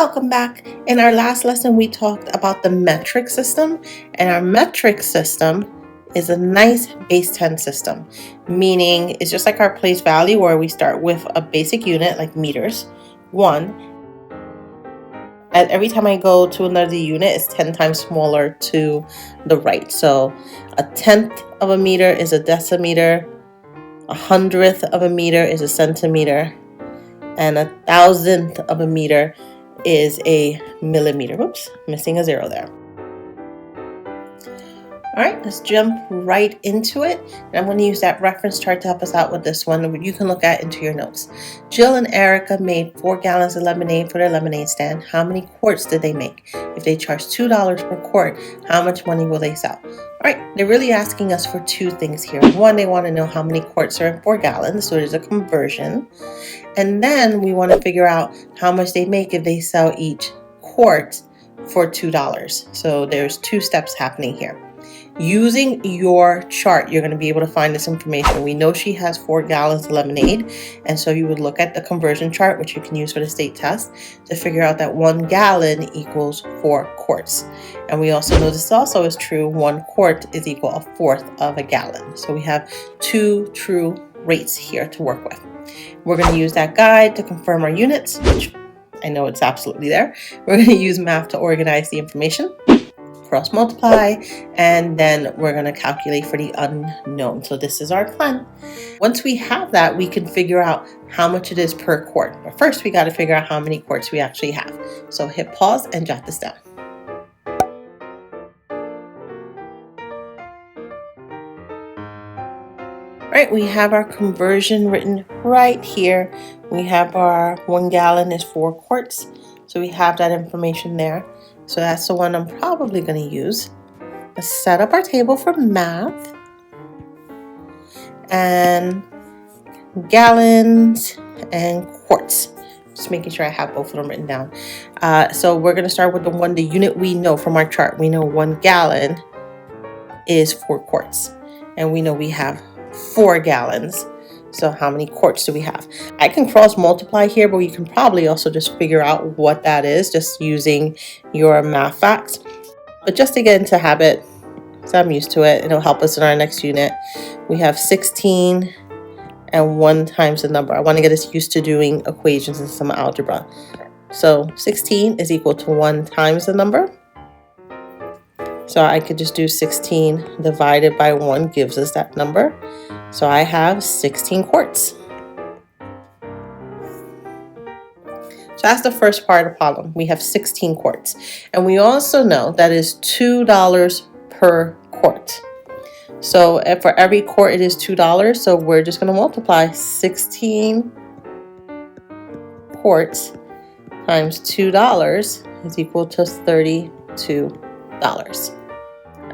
Welcome back. In our last lesson, we talked about the metric system, and our metric system is a nice base 10 system, meaning it's just like our place value where we start with a basic unit like meters, 1, and every time I go to another unit, it's 10 times smaller to the right. So a tenth of a meter is a decimeter, a hundredth of a meter is a centimeter, and a thousandth of a meter is a millimeter. Whoops, missing a 0 there. All right, let's jump right into it. And I'm going to use that reference chart to help us out with this one. You can look at into your notes. Jill and Erica made 4 gallons of lemonade for their lemonade stand. How many quarts did they make? If they charge $2 per quart, how much money will they sell? All right, they're really asking us for 2 things here. One, they want to know how many quarts are in 4 gallons, so there's a conversion. And then we want to figure out how much they make if they sell each quart for $2. So there's 2 steps happening here. Using your chart, you're going to be able to find this information. We know she has 4 gallons of lemonade, and so you would look at the conversion chart, which you can use for the state test, to figure out that 1 gallon equals 4 quarts. And we also know this also is true. 1 quart is equal a fourth of a gallon. So we have 2 true rates here to work with. We're going to use that guide to confirm our units, which I know it's absolutely there. We're going to use math to organize the information, cross multiply, and then we're going to calculate for the unknown. So this is our plan. Once we have that, we can figure out how much it is per quart. But first, we got to figure out how many quarts we actually have. So hit pause and jot this down. All right, we have our conversion written right here. We have our 1 gallon is 4 quarts. So we have that information there. So that's the one I'm probably going to use. Let's set up our table for math. And gallons and quarts. Just making sure I have both of them written down. So we're going to start with the unit we know from our chart. We know 1 gallon is 4 quarts. And we know we have 4 gallons. So how many quarts do we have? I can cross multiply here, but you can probably also just figure out what that is just using your math facts. But just to get into habit, so I'm used to it, it'll help us in our next unit. We have 16 and 1 times the number. I want to get us used to doing equations in some algebra. So 16 is equal to 1 times the number. So I could just do 16 divided by 1 gives us that number. So I have 16 quarts. So that's the first part of the problem. We have 16 quarts. And we also know that is $2 per quart. So for every quart it is $2. So we're just going to multiply 16 quarts times $2 is equal to $32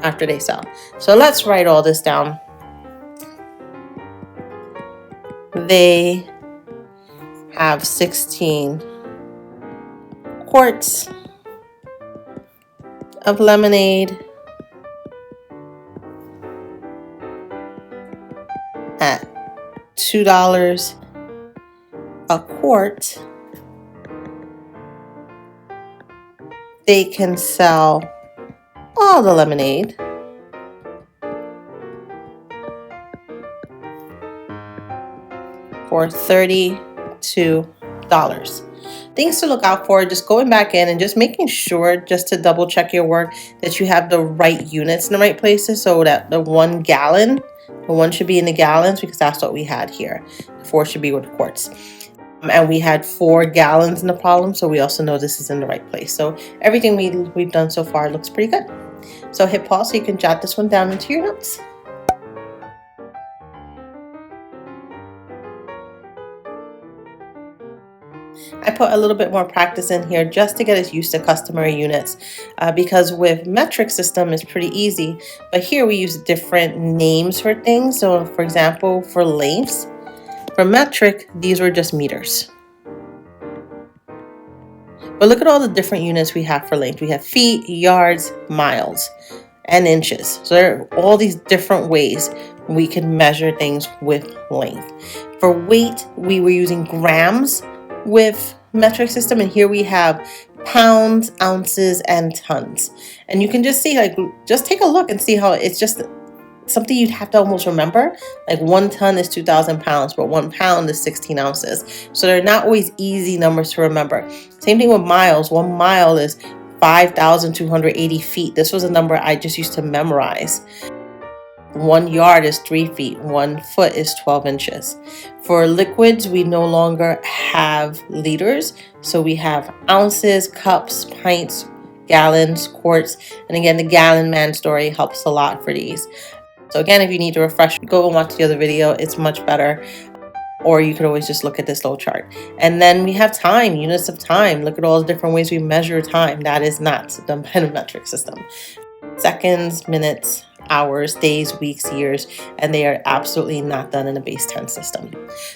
after they sell. So let's write all this down. They have 16 quarts of lemonade at $2 a quart. They can sell all the lemonade for $32. Things to look out for, just going back in and just making sure, just to double check your work, that you have the right units in the right places, so that the 1 gallon, the 1 should be in the gallons because that's what we had here. The 4 should be with the quarts. And we had 4 gallons in the problem, so we also know this is in the right place. So everything we've done so far looks pretty good. So hit pause so you can jot this one down into your notes. I put a little bit more practice in here just to get us used to customary units because with metric system it's pretty easy, but here we use different names for things. So for example, for lengths, for metric, these were just meters. But look at all the different units we have for length. We have feet, yards, miles, and inches. So there are all these different ways we can measure things with length. For weight, we were using grams with metric system, and here we have pounds, ounces, and tons. And you can just see, like, just take a look and see how it's just something you'd have to almost remember. Like 1 ton is 2,000 pounds, but 1 pound is 16 ounces. So they're not always easy numbers to remember. Same thing with miles. 1 mile is 5,280 feet. This was a number I just used to memorize. 1 yard is 3 feet. 1 foot is 12 inches. For liquids, we no longer have liters. So we have ounces, cups, pints, gallons, quarts. And again, the gallon man story helps a lot for these. So again, if you need to refresh, go and watch the other video. It's much better. Or you could always just look at this little chart. And then we have time, units of time. Look at all the different ways we measure time. That is not done by the metric system. Seconds, minutes, hours, days, weeks, years, and they are absolutely not done in a base 10 system.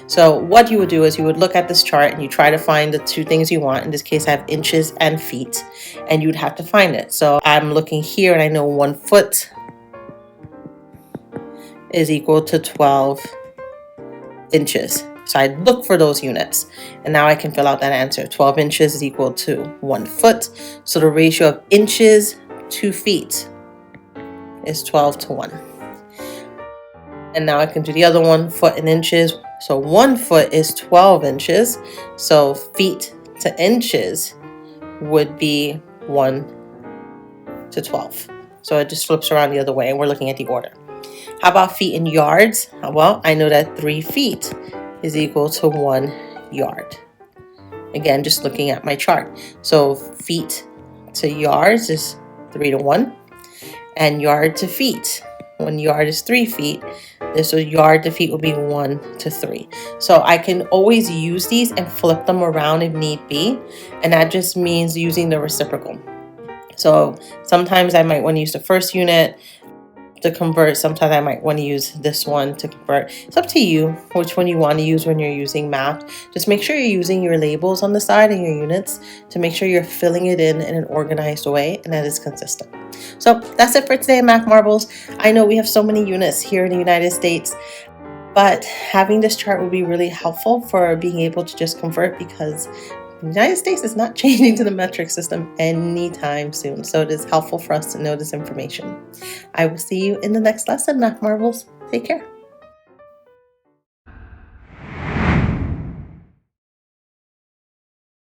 So what you would do is you would look at this chart and you try to find the 2 things you want. In this case, I have inches and feet, and you'd have to find it. So I'm looking here and I know 1 foot is equal to 12 inches. So I look for those units, and now I can fill out that answer. 12 inches is equal to 1 foot. So the ratio of inches to feet is 12 to 1. And now I can do the other one, foot and inches. So 1 foot is 12 inches. So feet to inches would be 1 to 12. So it just flips around the other way, and we're looking at the order. How about feet in yards? Well, I know that 3 feet is equal to 1 yard. Again, just looking at my chart. So feet to yards is 3 to 1. And yard to feet. 1 yard is 3 feet. This yard to feet would be 1 to 3. So I can always use these and flip them around if need be. And that just means using the reciprocal. So sometimes I might want to use the first unit to convert. Sometimes I might want to use this one to convert. It's up to you which one you want to use when you're using math. Just make sure you're using your labels on the side and your units to make sure you're filling it in an organized way and that is consistent. So that's it for today, Math Marbles. I know we have so many units here in the United States, but having this chart would be really helpful for being able to just convert, because the United States is not changing to the metric system anytime soon. So it is helpful for us to know this information. I will see you in the next lesson, Math Marbles. Take care.